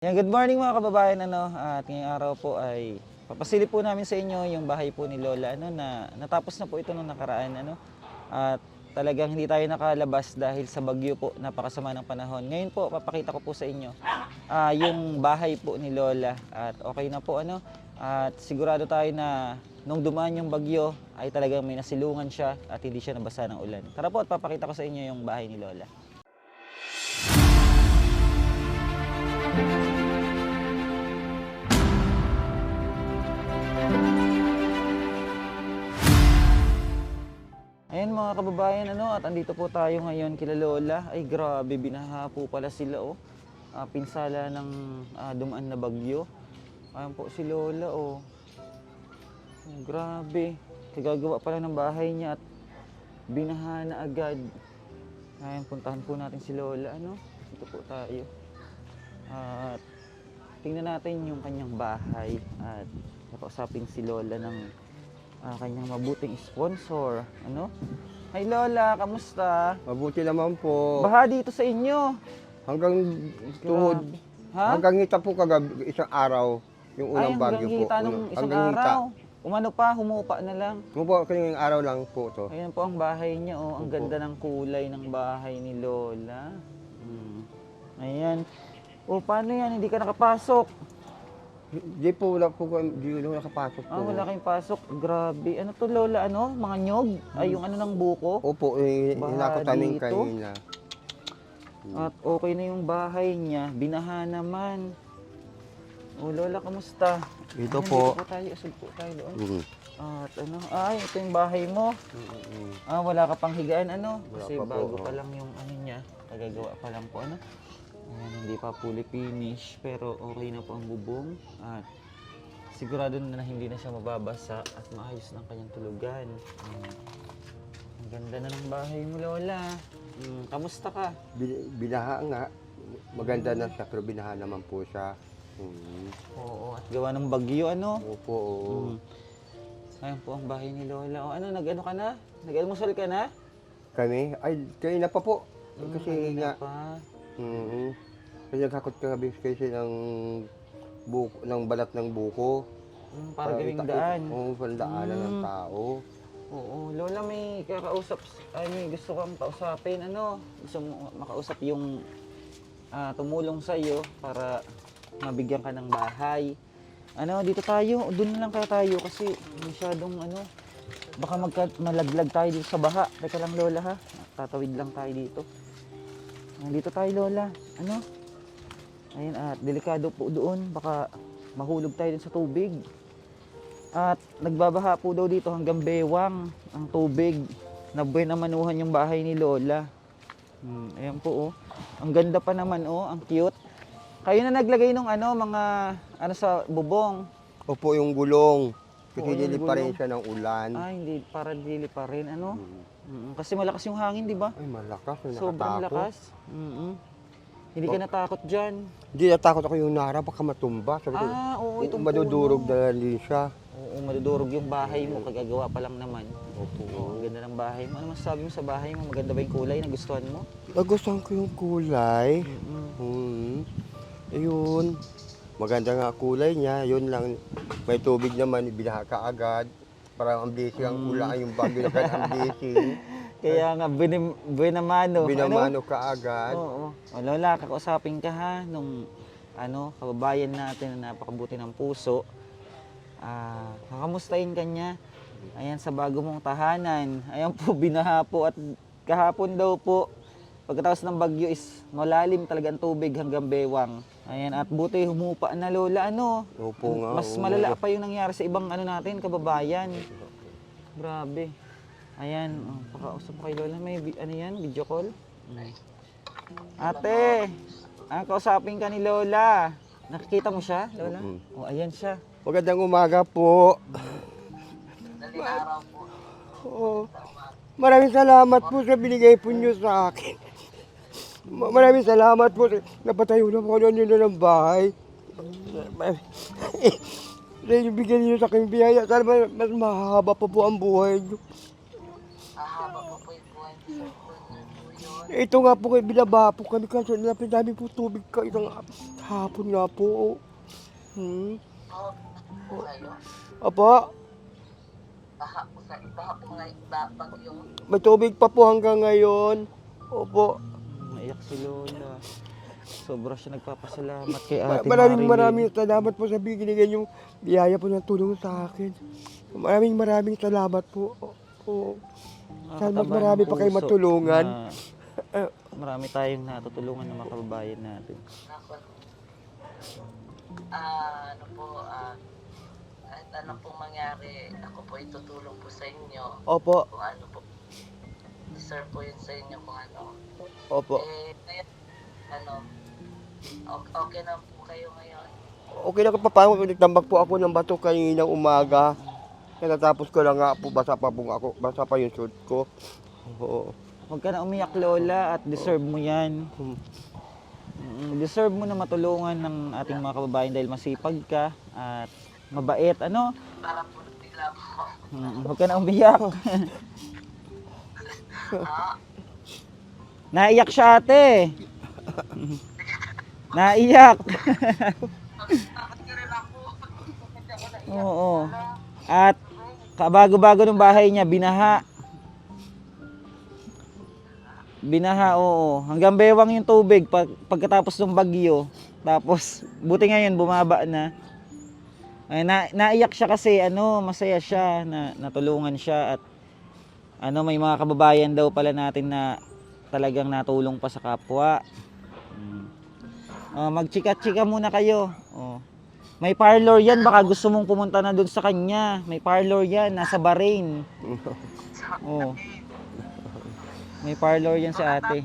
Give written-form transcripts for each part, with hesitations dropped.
Yan, good morning mga kababayan, at ngayong araw po ay papasilip po namin sa inyo yung bahay po ni Lola, na natapos na po ito nung nakaraan, at talagang hindi tayo nakalabas dahil sa bagyo po, napakasama ng panahon. Ngayon po, papakita ko po sa inyo yung bahay po ni Lola, at okay na po, at sigurado tayo na nung dumaan yung bagyo ay talagang may nasilungan siya at hindi siya nabasa ng ulan. Tara po at papakita ko sa inyo yung bahay ni Lola. Ayan mga kababayan, at andito po tayo ngayon kila Lola. Ay grabe, binaha po pala sila, pinsala ng dumaan na bagyo. Ayan po si Lola, grabe, kagagawa pala ng bahay niya at binaha na agad. Ayan, puntahan po natin si Lola, Dito po tayo. At tingnan natin yung kanyang bahay at nakausapin si Lola ng kanyang mabuting sponsor. Hi Lola, kamusta? Mabuti naman po. Baha dito sa inyo. Hanggang tuhod. Ha? Hanggang ngita po kagabi, isang araw. Yung unang bagyo po. Hanggang nung isang hanggang araw. Umano pa, humupa na lang. Humupa kanyang araw lang po to. Ayan po ang bahay niya, Ang ganda ng kulay ng bahay ni Lola. Ayan. Paano yan? Hindi ka nakapasok? Di po, wala po, di po nakapasok po. Wala kayong pasok. Grabe. Ano to Lola, Mga nyog? Ay, yung ng buko? Opo, Baha hinakot namin dito? kanina. At okay na yung bahay niya. Binaha naman. Lola, kamusta? Ito Ayan, po. Dito po tayo. Asal po tayo doon. Mhm. At ito yung bahay mo. Wala ka pang higaan, Kasi pa po, bago pa lang yung niya. Kagagawa pa lang po, Ayan, hindi pa fully finish, pero okay na po ang bubong. At sigurado na hindi na siya mababasa at maayos ng kanyang tulugan. Ang ganda na ng bahay mo, Lola. Kamusta ka? Binaha nga. Maganda na siya, pero binaha naman po siya. Oo, at gawa ng bagyo, Opo, oo. Ayan po ang bahay ni Lola. Nag-ano ka na? Nag-almusal ka na? Kami? Ay, kayo na pa po. Kasi Kanina nga, pa. kasi naghakot ka kasi ng balat ng buko. Para gawing daan. Oo, pandaanan ng tao. Oo, Lola, may may gusto kang kausapin, Gusto mo makausap yung tumulong sa iyo para mabigyan ka ng bahay. Dito tayo, doon na lang kaya tayo kasi masyadong baka malaglag tayo dito sa baha. Teka lang Lola ha, tatawid lang tayo dito. Dito tayo Lola, Ayun, at delikado po doon, baka mahulog tayo din sa tubig. At nagbabaha po daw dito hanggang bewang ang tubig. Nabuenamanuhan yung bahay ni Lola. Ayan po, Ang ganda pa naman, ang cute. Kayo na naglagay ng mga sa bubong. Opo, yung gulong. Kasi Oo, yung dili pa rin gulong. siya ng ulan. Hindi, para dili pa rin, Kasi malakas yung hangin, di ba? Ay, malakas. Sobrang Nakatakot. lakas. Hindi ka natakot dyan. Hindi, natakot ako yung nara, baka matumba. Sabi ko, Oo, itong madudurog puno. na rin siya. Oo, madudurog yung bahay mo, kagagawa pa lang naman. Opo. Ang ganda ng bahay mo. Ano masasabi mo sa bahay mo? Maganda ba yung kulay? Nagustuhan mo? Nagustuhan ko yung kulay. Ayun. Maganda nga kulay niya. Yun lang. May tubig naman, ibinaha ka agad. Parang ang busy ang ulan, yung bagyo na ang busy. Kaya nga, buenamano. Binamano ka agad. Oo. Lola, kakausapin ka ha, nung kababayan natin na napakabuti ng puso. Kakamustahin ka niya. Ayan, sa bago mong tahanan. Ayan po, binaha po at kahapon daw po. Pagkatapos ng bagyo is malalim talagang tubig hanggang bewang. Ayan, at buti humupa na Lola, Opo nga. Mas malala pa yung nangyari sa ibang natin, kababayan. Grabe. Ayan, pakausap mo kay Lola. May video call? Ate, kausapin ka ni Lola. Nakikita mo siya, Lola? Ayan siya. Magandang umaga po. Maraming salamat po sa binigay po niyo sa akin. Maraming salamat po. Napatayo na po nila ng bahay. Dahil bigyan niyo sa aking biyaya. Sana mas mahaba pa po ang buhay niyo. Mahaba pa po yung buhay niyo. Ito nga po kayo, binaba po kami kasi nilapit namin po tubig ka isang hapon nga po. Hmm. Kayo. Apa, Baha po ngayon, bagyo. may tubig pa po hanggang ngayon. Opo. Maiyak si Lola. Sobra siya nagpapasalamat kay Ate Maraming Marilyn. salamat po sa binigyan yung biyaya po ng tulong sa akin. Maraming salamat po. Oo. Sana mas Nakakataba marami ng pa kayo puso matulungan. na marami tayong natutulungan ng mga kababayan natin. Ako, ano po, at ano pong mangyari, ako po itutulong po sa inyo. Opo, Kung ano po, deserve po yun sa inyo kung ano. opo. Ngayon, ano, okay na po kayo ngayon. Okay na paano, nagtambak po ako ng bato kaninang umaga. Natatapos ko lang nga po, basa pa yung suit ko. Oo. Huwag ka na umiyak, Lola, at deserve mo yan. Deserve mo na matulungan ng ating mga kababayan dahil masipag ka at mabait. Ano? Para po nila po. Huwag ka na umiyak. Naiyak siya, ate. Naiyak. Bakit ka rin ako? Hindi ako naiyak. Oo. At kabago-bago ng bahay niya, binaha. Binaha, oo. Hanggang bewang yung tubig pagkatapos ng bagyo. Tapos, buti ngayon, bumaba na. Ay, naiyak siya kasi, masaya siya na natulungan siya at may mga kababayan daw pala natin na talagang natulong pa sa kapwa. Magchika-chika muna kayo. May parlor yan, baka gusto mong pumunta na doon sa kanya. May parlor yan, nasa Bahrain. Oh. May parlor yan sa ate.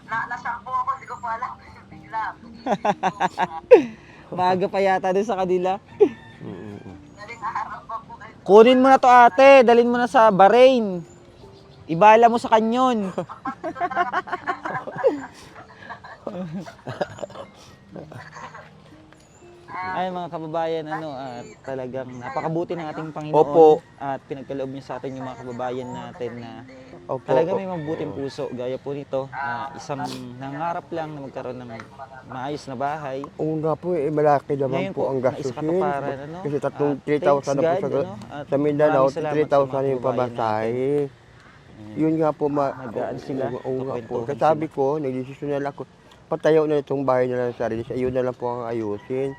Nasakpo ako, hindi ko pa alam. Bigla. Maaga pa yata doon sa kanila. Galing araw pa po kayo. Kunin mo na to ate, dalhin mo na sa Bahrain. Ibala mo sa kanyon. Ay mga kababayan, at talagang napakabuti ng ating Panginoon. Opo. At pinagkaloob niya sa atin yung mga kababayan natin na Opo. talaga may mabuting puso. Gaya po nito, isang nangarap lang na magkaroon ng maayos na bahay. Oo nga po, malaki naman Ngayon po ang gastusin. naisakatuparan, Kasi tatlong at thanks 3,000 na po God, sa Mindanao, maraming salamat sa 3,000 mga yung kababayan pamasahe. Yun nga po, Nag-aan sila, oo nga po. kukwentuhan Kasi sabi ko, nagdesisyon na lang ako, patayo na itong bahay na lang sa sarili. Ayun na lang po ang ayusin.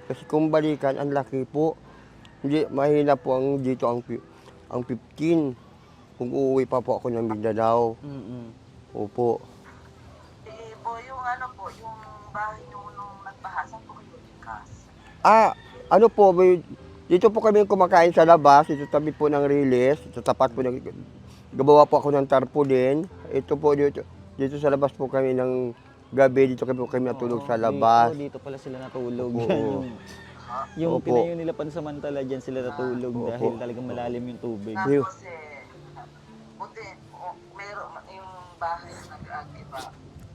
Kasi kung balikan, ang laki po. Hindi, mahina po dito ang 15. Kung uuwi pa po ako ng Mindanao. Opo. Po, yung ano po, yung bahay nyo nung nagpahasa po kayo likas. Ano po, dito po kami kumakain sa labas, dito tabi po ng Riles, sa tapat po gabawa po ako ng tarpaulin. Ito po dito sa labas po kami ng gabi, dito kami natulog sa labas. Dito pala sila natulog. Oo. yung Opo. pinayo nila pansamantala dyan sila natulog Opo. dahil talagang malalim yung tubig. Tapos buti, meron yung bahay na nag-agi pa.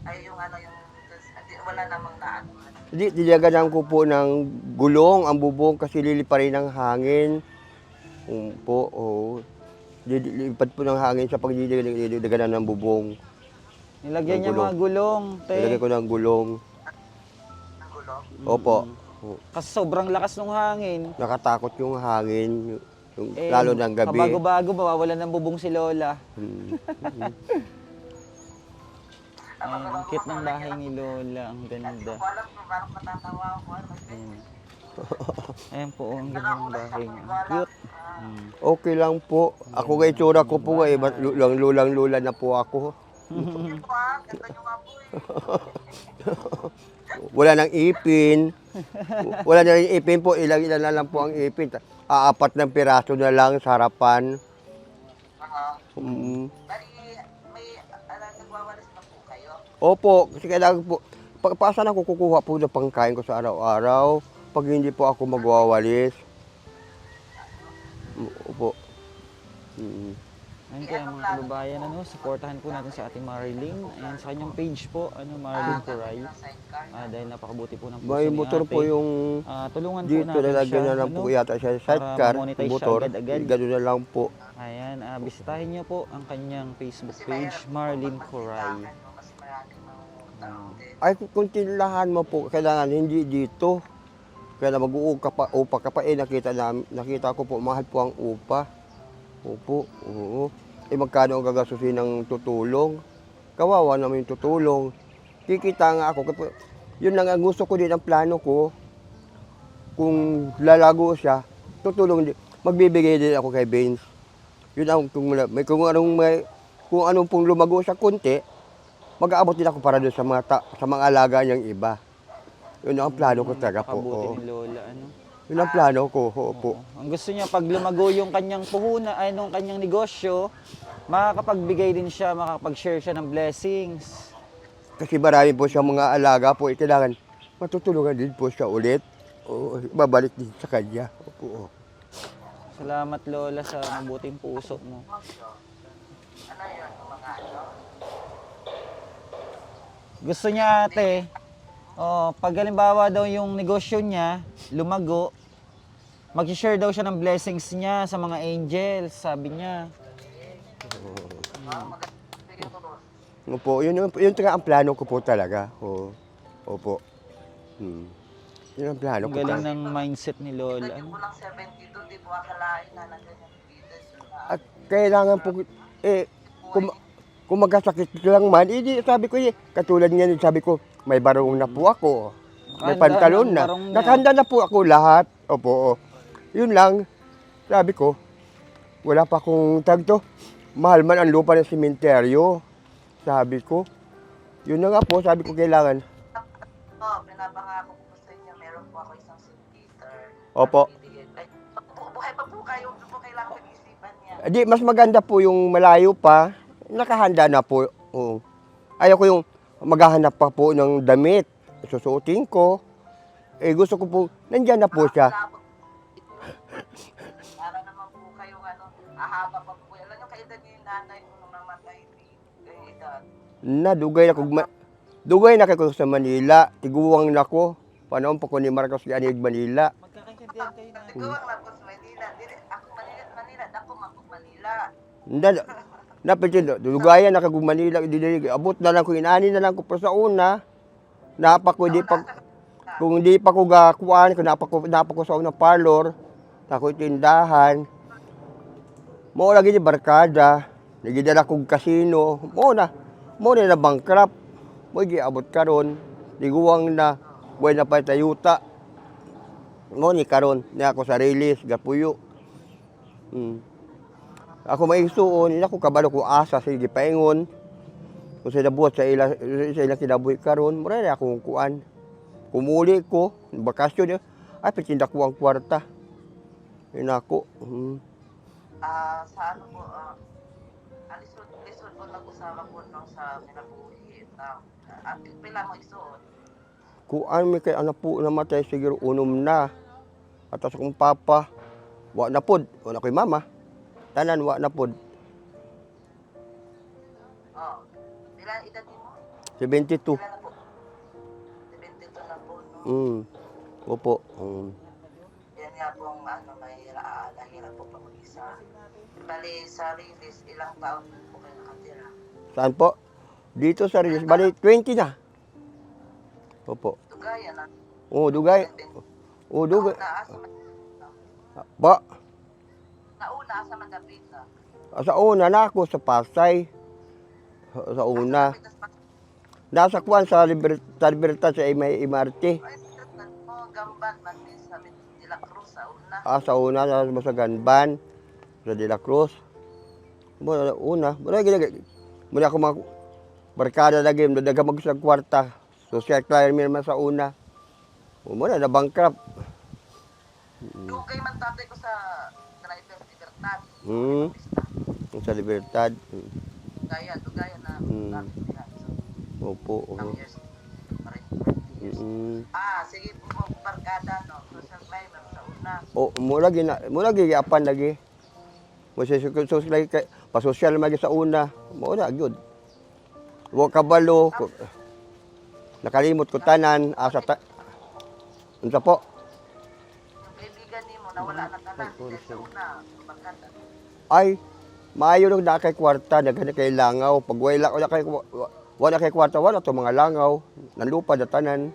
Ay yung wala namang naan. Dilaganan ko po ng gulong ang bubong kasi lilipa rin ng hangin. Po, oo. Lilipat po ng hangin sa pagdidaganan ng bubong. Nilagyan niya Ng gulong. mga gulong, Nilagay ko ng gulong. Ang gulo. Opo. Kasi sobrang lakas ng hangin. Nakatakot yung hangin, lalo ng gabi. Kabago-bago, mawawalan ng bubong si Lola. Ang cute ng bahay ni Lola, ang ganda. Alam ko, parang matatawa ako. Ayan po, ang ganda ng bahay niya. Ang cute. Okay lang po. Ako nga itsura ko po lulang-lula na po ako. Ganda nyo nga po Wala nang ipin. Wala na rin ipin po. Ilan na lang po ang ipin. 4 na piraso na lang sa harapan. May nagwawalis na po kayo. Opo, kasi kailangan po. Pagpasan ako kukuha po ng pangkain ko sa araw-araw. Pag hindi po ako magwawalis. Opo. Ayun kaya mga kababayan, supportahan po natin sa ating Marilyn. Ayan, sa kanyang page po, Marilyn Coray. Dahil napakabuti po ng puso May ni motor ate. po yung Tulungan po dito, natin lalagyan siya, na lang po yata siya sa sidecar, ma-monetize siya motor, agad-agad. gano'n na lang po. Ayan, bisitahin niyo po ang kanyang Facebook page, Marilyn Coray. Mas maraming mga tao din. Ay, kung tinlahan mo po, kailangan hindi dito. Kaya upa ka pa, nakita ko po, mahal po ang upa. Opo, oo. Magkano ang gagasusin ng tutulong? Kawawa naman yung tutulong. Kikita nga ako. Yun lang ang gusto ko din, ang plano ko. Kung lalago siya, tutulong din. Magbibigay din ako kay Vince. Yun ang, kung anong pong lumago siya kunti, mag-aabot din ako para doon sa mga alaga niyang iba. Yun ang plano ko talaga po. Napakabuti ni Lola, Yun ang plano ko, opo. Ang gusto niya, pag lumago yung kanyang puhunan, nung kanyang negosyo, makakapagbigay din siya, makakapag-share siya ng blessings. Kasi marami po siyang mga alaga po, kailangan matutulungan din po siya ulit. O babalik din sa kanya. Opo. Salamat Lola sa mabuting puso mo. Ano yun, mga ano? Gusto niya ate, pag halimbawa daw yung negosyo niya, lumago, mag-share daw siya ng blessings niya sa mga angels, sabi niya. Sige po. Opo, yun talaga ang plano ko po talaga. Opo. Yun ang plano Ang ko galing talaga. ng mindset ni Lola. Yung kulang 72, di mo akalain na ganyan bidas yun na. At kailangan po, kung magkasakit lang man, sabi ko katulad niyan, sabi ko, may barong na po ako. May Handa pantalon ng na. barong niya. Nakahanda na po ako lahat. Opo. Yun lang, sabi ko, wala pa akong tagto. Mahal man ang lupa ng sementeryo. Sabi ko, yun na nga po, sabi ko kailangan. Pinapangako ko sa inyo, meron po ako isang St. Opo. Buhay pa po kayo, hindi po kailangan pag-isipan niya. Di, mas maganda po yung malayo pa. Nakahanda na po. Oo. Ayaw ko yung maghahanap pa po ng damit. Susuotin ko. Gusto ko po, nandyan na po siya. Para naman po kayo, ahaba pa po. Alam nyo, kaedad niyo yung nanay ko nung namatay kay edad. Dugay na ko sa Manila. Tiguwang na ko. Panahon pa ko ni Marcos Ganig Manila. Magkakaintindihan kayo na. Tiguwang na po sa Manila. Ako Manila, ako Manila. Napitin, dugayan na kag Manila. Abot na lang ko, inani na lang ko pa sa una. Kung di pa ko gakuan, kung napa ko sa unang parlor, ako'y tindahan. Mo lagi ni barkada, nagidala kong kasino, mo na bankrupt. Mo giabot karon, diguwang na, buhay na pa tayuta. Mo ni karon, ni ako sa release, gapuyo. Ako maigsuon, ako kabalo ko asa sa gipaingon. Kung sa nabuhat sa ilang kinabuhi karon, mura na akong kuan. Kumuli ko, bakasyon, ay pitinda ko ang kwarta. Yun ako. Sa ano po, lisod po nag-usama po nung sa kinabuhi. Pila mo isuot? Kuan may kay anak po namatay siguro unom na. At sa kong papa, wa na pod, wala ko'y mama. Tanan wa na pod. Ilan edad mo? 72. Ilan na po? 72 na po, no? Opo. Yan nga po ang mahirap po pag mag-isa. Bali, sa release, ilang taon po kayo nakatira? Saan po? Dito sa Rios, bali 20 na. Opo. Dugayan na. Dugay. Dugay. Nauna sa Magapit na. Sa una na ako sa Pasay. Sa una. Nasa kuwan sa Libertad sa may MRT. Gamban man din sa De La Cruz sa una. Sa una sa Masaganban. Sa De La Cruz. Una. Muna ako mga barkada lagi. Daga mag-usag kwarta. Social climber man sa una. Muna na bankrupt. Dugay man tatay ko sa driver Libertad. Sa Libertad. Dugayan na. Opo. Years. Sige po, barkada, no? Social climber sa una. Mula giapan lagi. Social kay pasosyal man gyud sa una. Mao na gyud. Wa kabalo. Nakalimot ko tanan asa ta. Unsa po? Yung kaibigan nimo na wala na tanan sa una, barkada. Ay, maayo nung na kay kwarta, daghan kay langaw. Pag wala kay kwarta, wala to mga langaw. Nanlupad na tanan.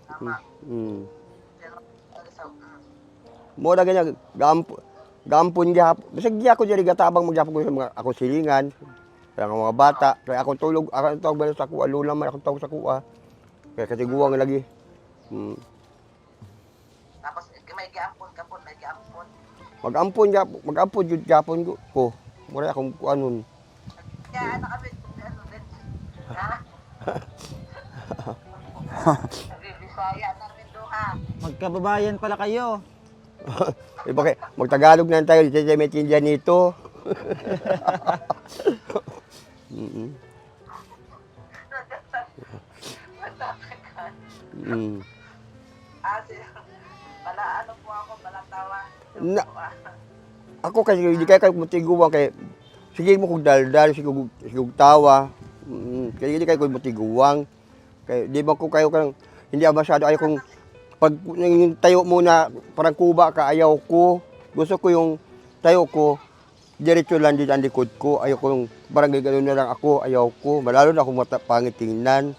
Tama. Pero sa Mo na ganyan, gampon gyapon. Bisag di ako diri gatabang magyapon ko sa mga akong silingan. Kaya nga mga bata, kaya akong tulog, akong tawag ba sa kuha, lula man akong tawag sa kuha. Kaya katiguang lagi. tapos may giampon ka po, may giampon. Mag-ampon jud gyapon ko. Mura akong kuanon. Kaya ano kami, ano din. Ha? Bisaya na rin duha. Magkababayan pala kayo. Bakit? Magtagalog na tayo, di tayo may tindihan nito. Bala ano po ako, balatawa. Na, ako kasi hindi kayo matiguan kay sige mo kog daldal, sige kog tawa. Kaya hindi kayo matiguang. Kay di ba ko kayo kang hindi masyado ayaw kong pag yung tayo muna parang kuba ka ayaw ko. Gusto ko yung tayo ko diretso lang din ang likod ko. Ayaw ko yung parang gano'n na lang ako, ayaw ko. Malalo na akong pangit tingnan.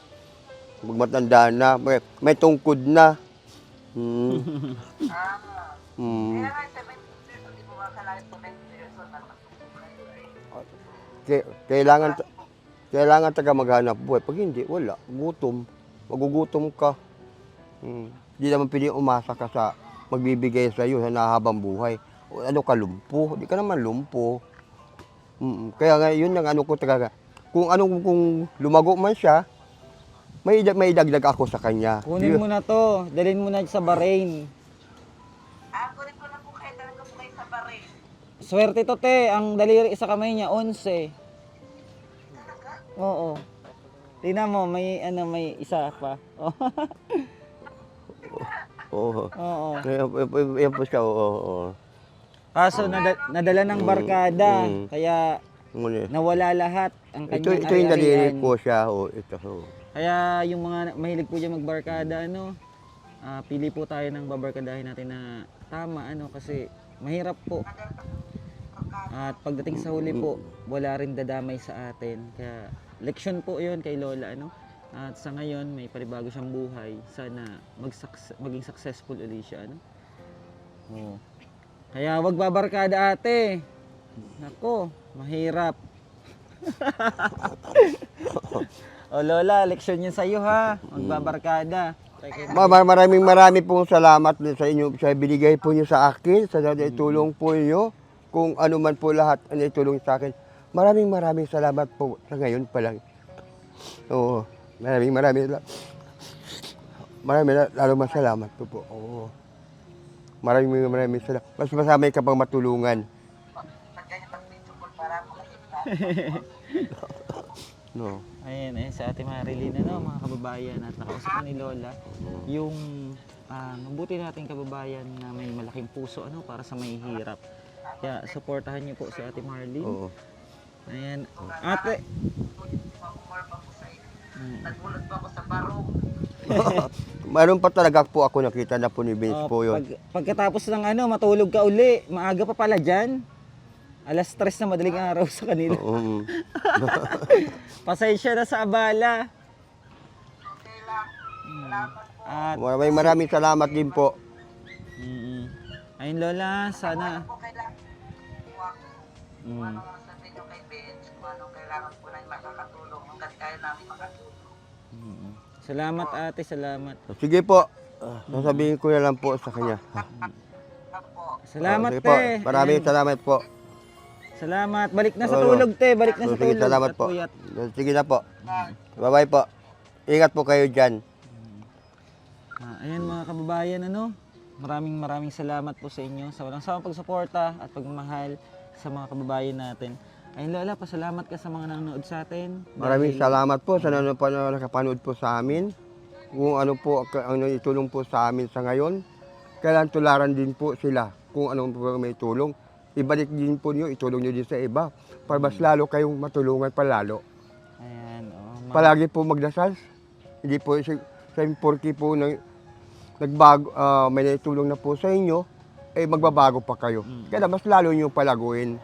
Magmatanda na, may tungkod na. Ah. Mm. Kaya nga, 70 years old, di mo makakalain 70 years old na Kailangan taga maghanap buhay. Pag hindi, wala. Gutom. Magugutom ka. Hindi naman pwede umasa ka sa magbibigay sa iyo sa nahabang buhay. O, ano ka, lumpo? Hindi ka naman lumpo. Kaya nga, yun ang ano ko talaga. Kung lumago man siya, may dagdag ako sa kanya. Kunin mo na to. Dalhin mo na sa Bahrain. kunin ko na po kayo, talaga po kayo sa Bahrain. Swerte to, te. Ang daliri sa kamay niya, 11. Oo. Tingnan mo, may isa pa. Oo. Oo. Yan po siya, oo. Kaso nadala ng barkada, kaya nawala lahat ang kanyang Ito yung daliri ari-arian. ko siya, ito. Kaya yung mga mahilig po dyan magbarkada, pili po tayo ng babarkadahin natin na tama, kasi mahirap po. At pagdating sa huli po, wala rin dadamay sa atin. Kaya leksyon po yun kay Lola, At sa ngayon, may panibago siyang buhay. Sana maging successful ulit siya, Oo. Kaya wag babarkada, ate. Nako, mahirap. O Lola, leksyon yun sa'yo, ha. Magbabarkada. Maraming pong salamat sa inyo sa binigay po niyo sa akin, sa tulong po niyo. Kung ano man po lahat ang itulong sa akin. Maraming salamat po sa ngayon pa lang. Oo. Maraming salamat po. Oo. Maraming salamat. Mas masamay ka pang matulungan. Pag ganyan, pag video call, para ako kasi No. Ayan, sa Ate Marilyn, mga kababayan, at nakausap ko ni Lola, yung mabuti nating kababayan na may malaking puso, para sa may hirap. Kaya, supportahan niyo po si Ate Marlene. Oo. Ayan. Ate, more pa po sa iyo. Nagbulot pa ako sa barong. Mayroon pa talaga po ako nakita na po ni Vince po yun. pagkatapos ng matulog ka uli, maaga pa pala dyan. 3:00 na madaling araw sa kanila. Pasensya na sa abala. Okay lang. Salamat po. At, Maraming salamat din po. ayun Lola, sana. Po kailangan po ako. Kung ano ang sabihin nyo kay Benz, kung anong kailangan po na makakatulong, hanggang kaya namin makatulong. Salamat ate, salamat. Sige po. Sasabihin ko na lang po sa kanya. Salamat Sige te. po. Maraming Ayan. salamat po. Salamat. Balik na sa tulog te, balik na sa Sige, tulog. salamat at po. puyat. Sige na po. Bye-bye po. Ingat po kayo dyan. Ayan mga kababayan, maraming salamat po sa inyo sa walang sawang pagsuporta at pagmamahal sa mga kababayan natin. Ayun Lola, pasalamat ka sa mga nanonood sa atin. Maraming salamat po sa nakapanood po sa amin. Kung ano po ang itulong po sa amin sa ngayon. Kailangan tularan din po sila kung anong po may tulong. ibalik din po niyo, itulong niyo din sa iba. Para mas lalo kayong matulungan palalo. Ayan, Palagi po magdasal. Hindi po sa porki po nagbago, may naitulong na po sa inyo, eh magbabago pa kayo. Kaya mas lalo niyo palaguin.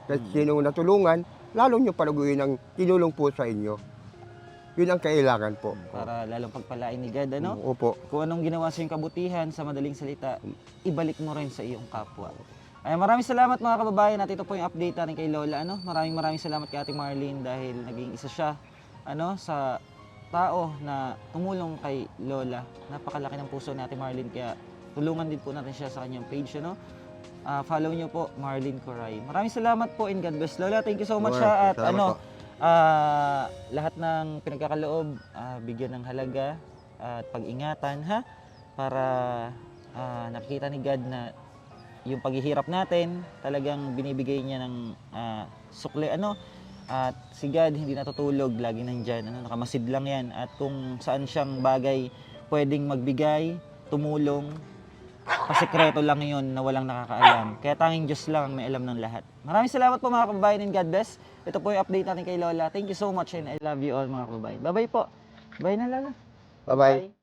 Kasi sinong natulungan, lalo niyo palaguin ang tinulong po sa inyo. Yun ang kailangan po. para lalong pagpalain ni God, ano? Opo. Kung anong ginawa sa iyong kabutihan, sa madaling salita, ibalik mo rin sa iyong kapwa. Ay, maraming salamat mga kababayan at ito po yung update natin kay Lola, ano? Maraming salamat kay Ate Marlene dahil naging isa siya, ano, sa tao na tumulong kay Lola. Napakalaki ng puso ni Ate Marlene, kaya tulungan din po natin siya sa kanyang page, ano? Follow niyo po, Marlene Coray. Maraming salamat po and God bless, Lola. Thank you so much ha. At Salamat ano, po. lahat ng pinagkakaloob, bigyan ng halaga at pag-ingatan ha, para nakita ni God na yung paghihirap natin talagang binibigay niya ng sukli, ano, at si God hindi natutulog, lagi nandyan, ano, nakamasid lang yan, at kung saan siyang bagay pwedeng magbigay, tumulong, pasikreto lang yun na walang nakakaalam. Kaya tanging Diyos lang ang may alam ng lahat. Maraming salamat po mga kababayan and God bless. Ito po yung update natin kay Lola. Thank you so much and I love you all mga kababayan. Bye-bye po. Bye na Lola. Bye-bye.